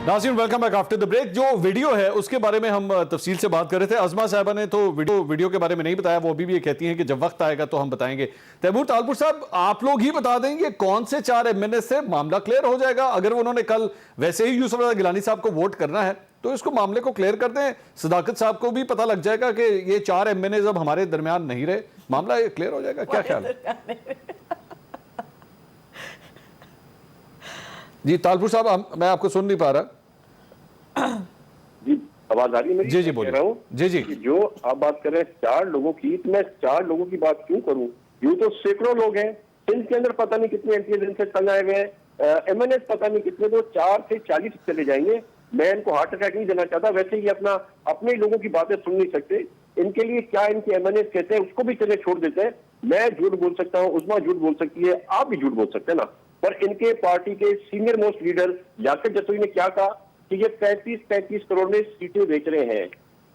नाज़रीन welcome back after the break. जो video है उसके बारे में हम तफसील से बात कर रहे थे। अज़मा साहिबा ने तो वीडियो के बारे में नहीं बताया, वो अभी भी ये कहती हैं कि जब वक्त आएगा तो हम बताएंगे। तैमूर तालपुर साहब, आप लोग ही बता देंगे कौन से 4 MNA से मामला क्लियर हो जाएगा। अगर उन्होंने कल वैसे ही यूसुफ रज़ा गिलानी साहब को वोट करना है तो इसको मामले को क्लियर कर दें। सदाकत साहब को भी पता लग जाएगा कि ये 4 MNA अब हमारे दरमियान नहीं रहे, मामला ये क्लियर हो जाएगा। क्या ख्याल है जी तालपुर साहब? मैं आपको सुन नहीं पा रहा जी। आवाज आ रही है मेरी? जी बोल रहा हूँ जी जी। जो आप बात कर रहे हैं 4 लोगों की, तो मैं 4 लोगों की बात क्यों करूं? यूं तो सैकड़ों लोग हैं सिंध के अंदर, पता नहीं कितने एमपी से तंग आए हुए हैं, MNA पता नहीं कितने, तो 4 से 40 चले जाएंगे। मैं इनको हार्ट अटैक नहीं देना चाहता, वैसे ही अपने लोगों की बातें सुन नहीं सकते। इनके लिए क्या इनके MNA कहते हैं उसको भी चले छोड़ देते हैं। मैं झूठ बोल सकता हूँ, उस्मा झूठ बोल सकती है, आप भी झूठ बोल सकते हैं ना। पर इनके पार्टी के सीनियर मोस्ट लीडर यासिर जसोई ने क्या कहा कि ये 35 करोड़ में सीटें बेच रहे हैं।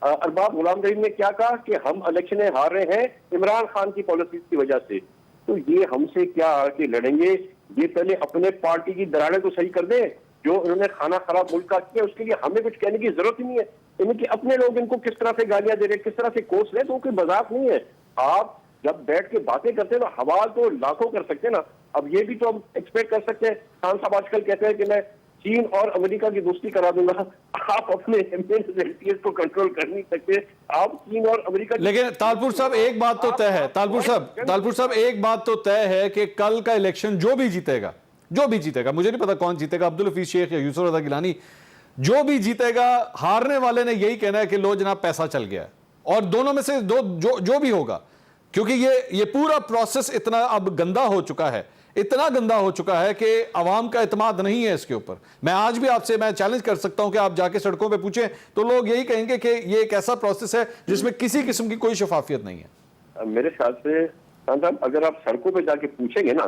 अरबाब गुलाम रहीम ने क्या कहा कि हम इलेक्शन हार रहे हैं इमरान खान की पॉलिसीज की वजह से। तो ये हमसे क्या आके लड़ेंगे? ये पहले अपने पार्टी की दरारें तो सही कर दें। जो इन्होंने खाना खराब मुल्क का किया उसके लिए हमें कुछ कहने की जरूरत ही नहीं है। इनके अपने लोग इनको किस तरह से गालियां दे रहे हैं, किस तरह से कोस रहे, तो कोई मजाक नहीं है। आप जब बैठ के बातें करते हैं तो हवाल तो लाखों कर सकते हैं ना। अब ये भी तो हम एक्सपेक्ट कर सकते हैं। खान साहब आजकल कहते हैं कि मैं चीन और अमेरिका की दोस्ती करा दूंगा। आप अपने MNAs को कंट्रोल कर नहीं सकते, आप चीन और अमेरिका। लेकिन तालपुर साहब एक बात तो तय है, तालपुर साहब एक बात तो तय है कि कल का इलेक्शन जो भी जीतेगा, मुझे नहीं पता कौन जीतेगा, अब्दुल हफीज शेख या यूसुफ रज़ा गिलानी, जो भी जीतेगा हारने वाले ने यही कहना है कि लो जनाब पैसा चल गया। और दोनों में से जो भी होगा, क्योंकि ये पूरा प्रोसेस इतना अब गंदा हो चुका है, इतना गंदा हो चुका है कि अवाम का एतमाद नहीं है इसके ऊपर। मैं आज भी आपसे मैं चैलेंज कर सकता हूं कि आप जाके सड़कों पे पूछें तो लोग यही कहेंगे कि ये एक ऐसा प्रोसेस है जिसमें किसी किस्म की कोई शफाफियत नहीं है। मेरे ख्याल से साहब, अगर आप सड़कों पे जाके पूछेंगे ना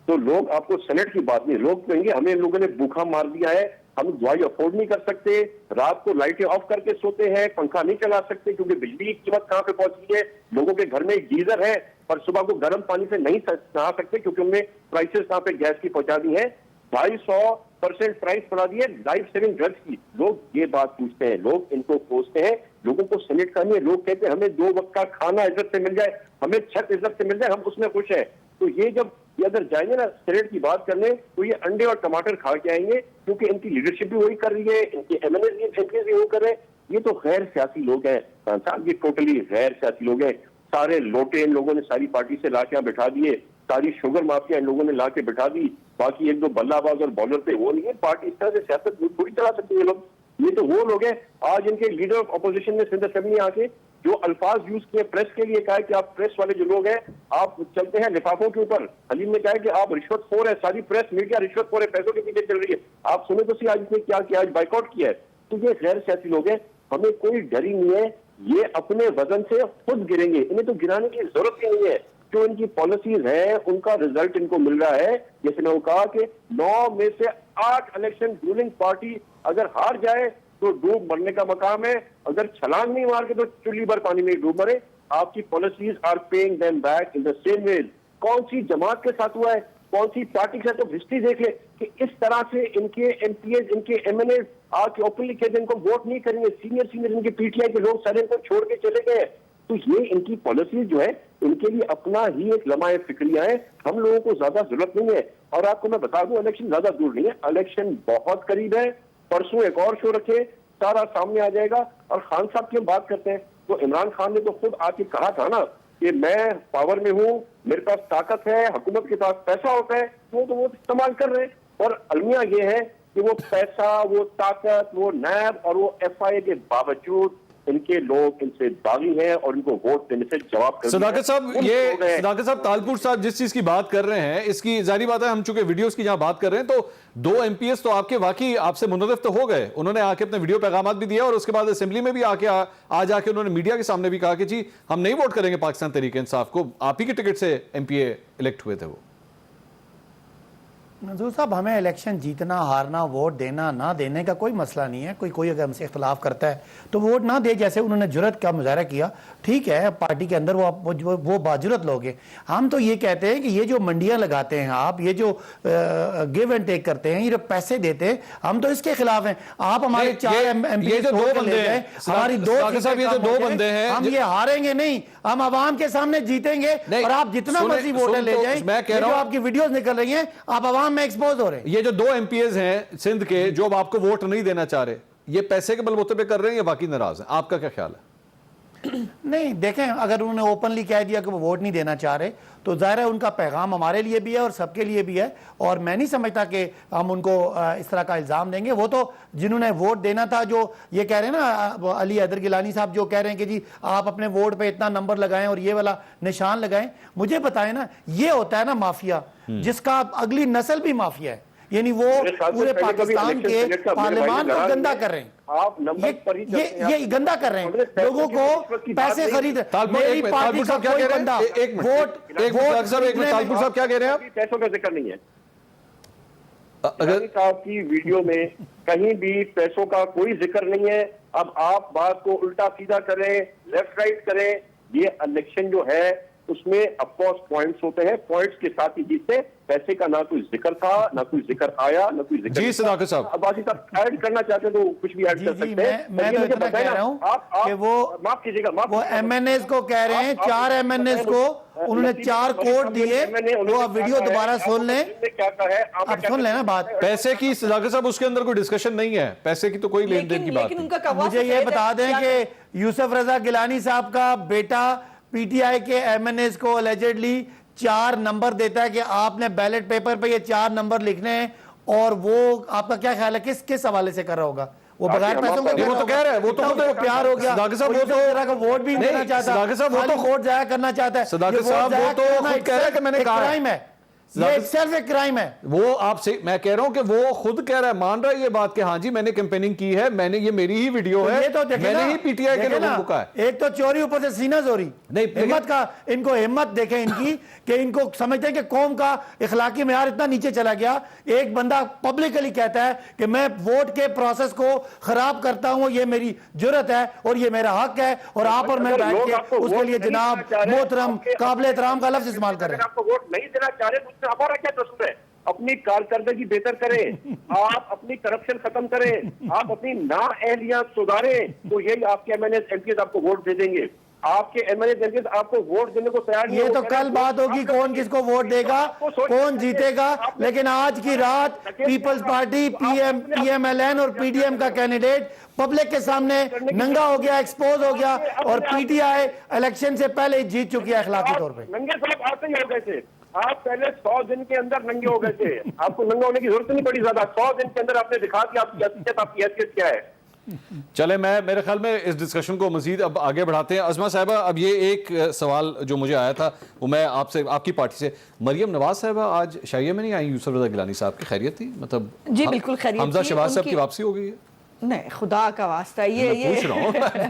तो लोग आपको सेनेट की बात नहीं, लोग कहेंगे हमें इन लोगों ने भूखा मार दिया है, हम दवाई अफोर्ड नहीं कर सकते, रात को लाइटें ऑफ करके सोते हैं, पंखा नहीं चला सकते क्योंकि बिजली की कीमत कहां पे पहुंच गई है। लोगों के घर में एक गीजर है पर सुबह को गर्म पानी से नहीं नहा सकते क्योंकि उनने प्राइसेस कहां पे गैस की पहुंचा दी है। 250% प्राइस बढ़ा दी है लाइफ सेविंग ड्रग्स की। लोग ये बात पूछते हैं, लोग इनको कोसते हैं। लोगों को सेनेट का नहीं है, लोग कहते हैं हमें 2 वक्त का खाना इज्जत से मिल जाए, हमें छत इज्जत से मिल जाए, हम उसमें खुश है। तो ये जब ये अगर जाएंगे ना सेनेट की बात करने तो ये अंडे और टमाटर खा के आएंगे, क्योंकि इनकी लीडरशिप भी वही कर रही है, इनके MNA भी वही कर रहे हैं। ये तो गैर सियासी लोग हैं साहब, ये टोटली गैर सियासी लोग हैं। सारे लोटे इन लोगों ने सारी पार्टी से लाके यहाँ बिठा दिए, सारी शुगर माफिया इन लोगों ने लाके बिठा दी, बाकी 1-2 बल्लाबाज और बॉलर पे वो नहीं है। पार्टी इस तरह से सियासत थोड़ी चला सकती है लोग। ये तो वो लोग हैं। आज इनके लीडर ऑफ अपोजिशन ने सिंध असेंबली आके जो अल्फाज यूज किए प्रेस के लिए, कहा है कि आप प्रेस वाले जो लोग हैं आप चलते हैं लिफाफों के ऊपर। हलीम ने कहा है कि आप रिश्वतखोर है, सारी प्रेस मीडिया रिश्वतखोर है, पैसों के पीछे चल रही है। आप सुने तो सही आज इसने क्या किया, आज बाइकआउट किया है। तो ये गैर सियासी लोग हैं, हमें कोई डर ही नहीं है। ये अपने वजन से खुद गिरेंगे, इन्हें तो गिराने की जरूरत ही नहीं है। जो इनकी पॉलिसीज है उनका रिजल्ट इनको मिल रहा है। जैसे मैं कहा कि 9 में से 8 इलेक्शन रूलिंग पार्टी अगर हार जाए तो डूब मरने का मकाम है, अगर छलांग नहीं मार के तो चुल्ली भर पानी में डूब मरे। आपकी policies are paying them back in the same ways. कौन सी जमात के साथ हुआ है, कौन सी पार्टी के साथ, तो हिस्ट्री देख ले कि इस तरह से इनके MPs, इनके MNAs आके ओपनली कहते इनको वोट नहीं करेंगे। सीनियर इनके PTI के लोग सारे इनको छोड़ के चले गए। तो ये इनकी पॉलिसीज जो है इनके लिए अपना ही एक लम्हा फिक्रिया है, हम लोगों को ज्यादा जरूरत नहीं है। और आपको मैं बता दूं इलेक्शन ज्यादा दूर नहीं है, इलेक्शन बहुत करीब है। परसों एक और शो रखे, सारा सामने आ जाएगा। और खान साहब की हम बात करते हैं तो इमरान खान ने तो खुद आके कहा था ना कि मैं पावर में हूँ, मेरे पास ताकत है, हुकूमत के पास पैसा होता है, वो इस्तेमाल कर रहे हैं। और अलमिया ये है कि वो पैसा, वो ताकत, वो नैब और वो FIA के बावजूद इनके लोग इनसे दागी हैं और इनको वोट देने से जवाब कर। सदाकत साहब तालपुर साहब जिस चीज की बात कर रहे हैं इसकी जारी बात है, हम चूंकि वीडियोस की जहां बात कर रहे हैं तो 2 MPs तो आपके वाकई आपसे मुनज़्ज़फ़ तो हो गए, उन्होंने आके अपने वीडियो पैगाम भी दिया और उसके बाद असेंबली में भी आके आज आके उन्होंने मीडिया के सामने भी कहा कि जी हम नहीं वोट करेंगे पाकिस्तान तहरीक इंसाफ को, आप ही के टिकट से MPA इलेक्ट हुए थे वो। मंजूर साहब, हमें इलेक्शन जीतना हारना वोट देना ना देने का कोई मसला नहीं है। कोई अगर हमसे इख्तलाफ करता है तो वोट ना दे, जैसे उन्होंने जुर्रत का मुजाहरा किया, ठीक है, पार्टी के अंदर वो बाजुरत लोग हैं। हम तो ये कहते हैं कि ये जो मंडियां लगाते हैं आप, ये जो गिव एंड टेक करते हैं, ये जो पैसे देते हैं, हम तो इसके खिलाफ हैं। आप हमारे 4 एमपी ये जो दो बंदे हैं, हमारी साहब, ये जो दो बंदे हैं, हम ये हारेंगे नहीं, हम आवाम के सामने जीतेंगे। और आप जितना मर्जी वोटर ले जाएं, मैं कह रहा हूं, आपकी वीडियोस निकल रही हैं, आप आवाम में एक्सपोज हो रहे हैं। ये जो 2 एमपीएस हैं सिंध के, जो अब आपको वोट नहीं देना चाह रहे, ये पैसे के बलबूते पे कर रहे हैं या बाकी नाराज हैं? आपका क्या ख्याल है? नहीं, देखें, अगर उन्होंने ओपनली कह दिया कि वो वोट नहीं देना चाह रहे, तो जाहिर है उनका पैगाम हमारे लिए भी है और सबके लिए भी है। और मैं नहीं समझता कि हम उनको इस तरह का इल्ज़ाम देंगे। वो तो जिन्होंने वोट देना था, जो ये कह रहे हैं ना, अली हैदर गिलानी साहब जो कह रहे हैं कि जी आप अपने वोट पे इतना नंबर लगाएं और ये वाला निशान लगाएं, मुझे बताएं ना, ये होता है ना माफिया, जिसका अगली नस्ल भी माफिया है। यानी वो पूरे पाकिस्तान के पार्लियामान को गंदा कर रहे हैं। आप नंबर पर ही ये गंदा कर रहे हैं, लोगों को पैसे खरीद। मेरी पार्टी का कोई बंदा वोट तालपुर साहब क्या कह रहे हैं आप? पैसों का जिक्र नहीं है। अगर साहब की वीडियो में कहीं भी पैसों का कोई जिक्र नहीं है। अब आप बात को उल्टा सीधा करें, लेफ्ट राइट करें, ये इलेक्शन जो है उसमें ऑफकोर्स पॉइंट्स होते हैं, पॉइंट्स के साथ ही जीतते। पैसे का ना कोई जिक्र था, ना कोई जिक्र आया, ना कोई जिक्र। जी सदाकत साहब, अब बाकी साहब ऐड करना चाहते हैं तो कुछ भी ऐड कर सकते हैं। मैं तो इतना कह रहा हूं कि वो माफ कीजिएगा, वो एमएनएस को कह रहे हैं, 4 एमएनएस को उन्होंने 4 कोड दिए। वो आप वीडियो दोबारा सुन लें, क्या कहा है आप सुन लेना बात। पैसे की सदाकत साहब, उसके अंदर कोई डिस्कशन नहीं है, पैसे की तो कोई लेन देन की बात नहीं। मुझे ये बता दें कि यूसुफ रजा गिलानी साहब का बेटा पीटीआई के एमएनएस को अलेजेडली 4 नंबर देता है कि आपने बैलेट पेपर पे ये 4 नंबर लिखने हैं, और वो आपका क्या ख्याल है किस हवाले से कर रहा होगा? वो बगैर पैसों का, वो तो कह रहा है, वो तो प्यार हो गया, सदाकत साहब, वो तो तरह का वोट भी देना चाहता है, वो तो वोट जाया करना चाहता है। सदाकत साहब, वो तो खुद कह रहा है कि मैंने कहा क्राइम है, ये सिर्फ एक क्राइम है। वो आपसे मैं कह रहा हूं कि वो खुद कह रहा है, मान रहा है ये बात कि हाँ जी मैंने कैंपेनिंग की है, मैंने, ये मेरी ही वीडियो है, तो मैंने ही पीटीआई के लोगों को कहा है। एक तो चोरी, ऊपर से सीना चोरी। नहीं, हिम्मत का, इनको हिम्मत देखें इनकी कि इनको समझते हैं कि कौम का इखलाकी मेयार इतना नीचे चला गया। एक बंदा पब्लिकली कहता है कि मैं वोट के प्रोसेस को खराब करता हूं, ये मेरी जुर्रत है और ये मेरा हक है, और आप और मैं बैठ के उसके लिए जनाब मोहतरम काबिल एहतराम का लफ्ज इस्तेमाल कर रहे हैं। आपको वोट नहीं देना चाह रहे, मुझसे हमारा क्या कसूर है? अपनी कारकर्दगी बेहतर करें, आप अपनी करप्शन खत्म करें, आप अपनी नाअहलियात सुधारें, तो यही आपके एमएनएस एमपीएस आपको वोट दे देंगे। आपके एमएनएस एमपीएस आपको वोट देने को तैयार नहीं। ये तो कल बात होगी कौन किसको वोट देगा, कौन जीतेगा, लेकिन आज की रात पीपल्स पार्टी, पीएमएलएन और पीडीएम का कैंडिडेट पब्लिक के सामने नंगा हो गया, एक्सपोज हो गया, और पीटीआई इलेक्शन से पहले ही जीत चुकी है अखलाकी तौर पे। नंगे साहब आते ही हो गए थे, आप पहले 100 दिन के अंदर नंगे हो गए थे, आपको नंगा होने की जरूरत नहीं पड़ी ज्यादा। 100 दिन के अंदर आपने दिखा दिया आपकी हैसियत क्या है। चले, मैं मेरे ख्याल में इस डिस्कशन को मजीद अब आगे बढ़ाते हैं। अज़मा साहिबा, अब ये एक सवाल जो मुझे आया था वो मैं आपसे, आपकी पार्टी से, मरियम नवाज साहिबा आज शाइया में नहीं आई यूसुफ रज़ा गिलानी साहब की, खैरियत थी? मतलब जी बिल्कुल खैरियत। हमजा शहबाज साहब की वापसी हो गई है? नहीं, खुदा का वास्ता, ये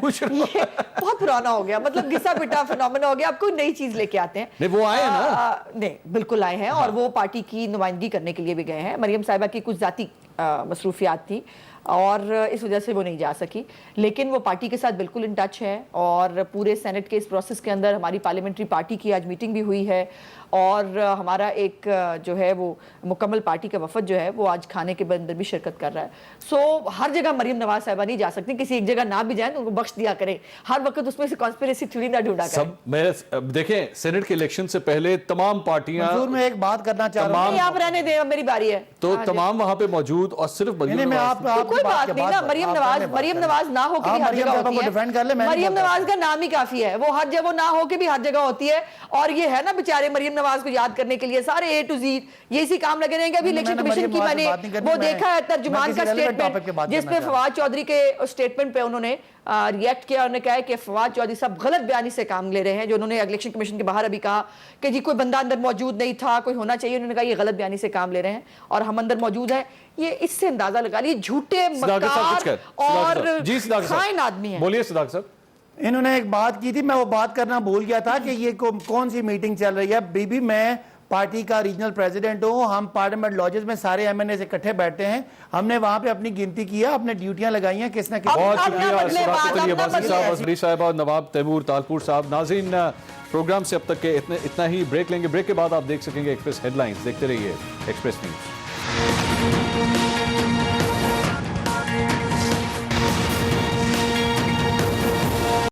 पूछ रहा हूं ये बहुत पुराना हो गया, मतलब घिसा पिटा फिनोमेना हो गया। आपको नई चीज लेके आते हैं। नहीं, वो आए हैं ना? नहीं, बिल्कुल आए हैं। और वो पार्टी की नुमाइंदगी करने के लिए भी गए हैं। मरियम साहिबा की कुछ जाती मसरूफियात थी और इस वजह से वो नहीं जा सकी, लेकिन वो पार्टी के साथ बिल्कुल इन टच है। और पूरे सेनेट के इस प्रोसेस के अंदर हमारी पार्लियामेंट्री पार्टी की आज मीटिंग भी हुई है, और हमारा एक जो है वो मुकम्मल पार्टी का वफद जो है वो आज खाने के अंदर भी शिरकत कर रहा है। सो हर जगह मरियम नवाज साहिबा नहीं जा सकती, किसी एक जगह ना भी जाए तो उनको बख्श दिया करें। हर वक्त उसमें से कॉन्स्पिरेसी थ्योरी ना ढूंढा करें। सब मैं देखें, सेनेट के इलेक्शन से पहले तमाम पार्टियां, मैं एक बात करना चाह रहा हूं, आप रहने दें, मेरी बारी है, तो तमाम वहां पे मौजूद, और सिर्फ कोई बात नहीं ना। मरियम नवाज ना हो के भी हर जगह होती है। मरियम नवाज का नाम ही काफी है, वो हर जगह, वो ना हो के भी हर जगह होती है। और ये है ना बेचारे मरियम नवाज को याद करने के लिए सारे ए टू ज़ेड ये इसी काम लगे रहेंगे। अभी इलेक्शन कमीशन की मैंने वो देखा है तर्जुमान का स्टेटमेंट, जिसमें फवाद चौधरी के स्टेटमेंट पे उन्होंने रिएक्ट किया। उन्होंने कहा कि फवाद चौधरी साहब गलत बयानी से काम ले रहे हैं, जो उन्होंने इलेक्शन कमीशन के बाहर अभी कहा कि जी कोई बंदा अंदर मौजूद नहीं था, कोई होना चाहिए। उन्होंने कहा ये गलत बयानी से काम ले रहे हैं और हम अंदर मौजूद है। ये इससे अंदाजा लगा लीजिए झूठे मक्कार और खाइन आदमी है। बोलिए सदाकत साहब। इन्होंने एक बात की थी, मैं वो बात करना भूल गया था कि ये कौन सी मीटिंग चल रही है। बीबी, मैं पार्टी का रीजनल प्रेसिडेंट हूँ, हम पार्लियामेंट लॉजेस में सारे एमएनए से इकट्ठे बैठते हैं, हमने वहां पे अपनी गिनती किया, अपने ड्यूटियां लगाई हैं किसने किस। बहुत अब शुक्रिया ना बदले सदाकत अली बात, अब ना अब्बासी साहब, बदले। असली साहब और नवाब तैमूर तालपुर साहब। नाज़रीन, प्रोग्राम से अब तक के इतना ही। ब्रेक लेंगे, ब्रेक के बाद आप देख सकेंगे एक्सप्रेस हेडलाइंस। देखते रहिए एक्सप्रेस न्यूज।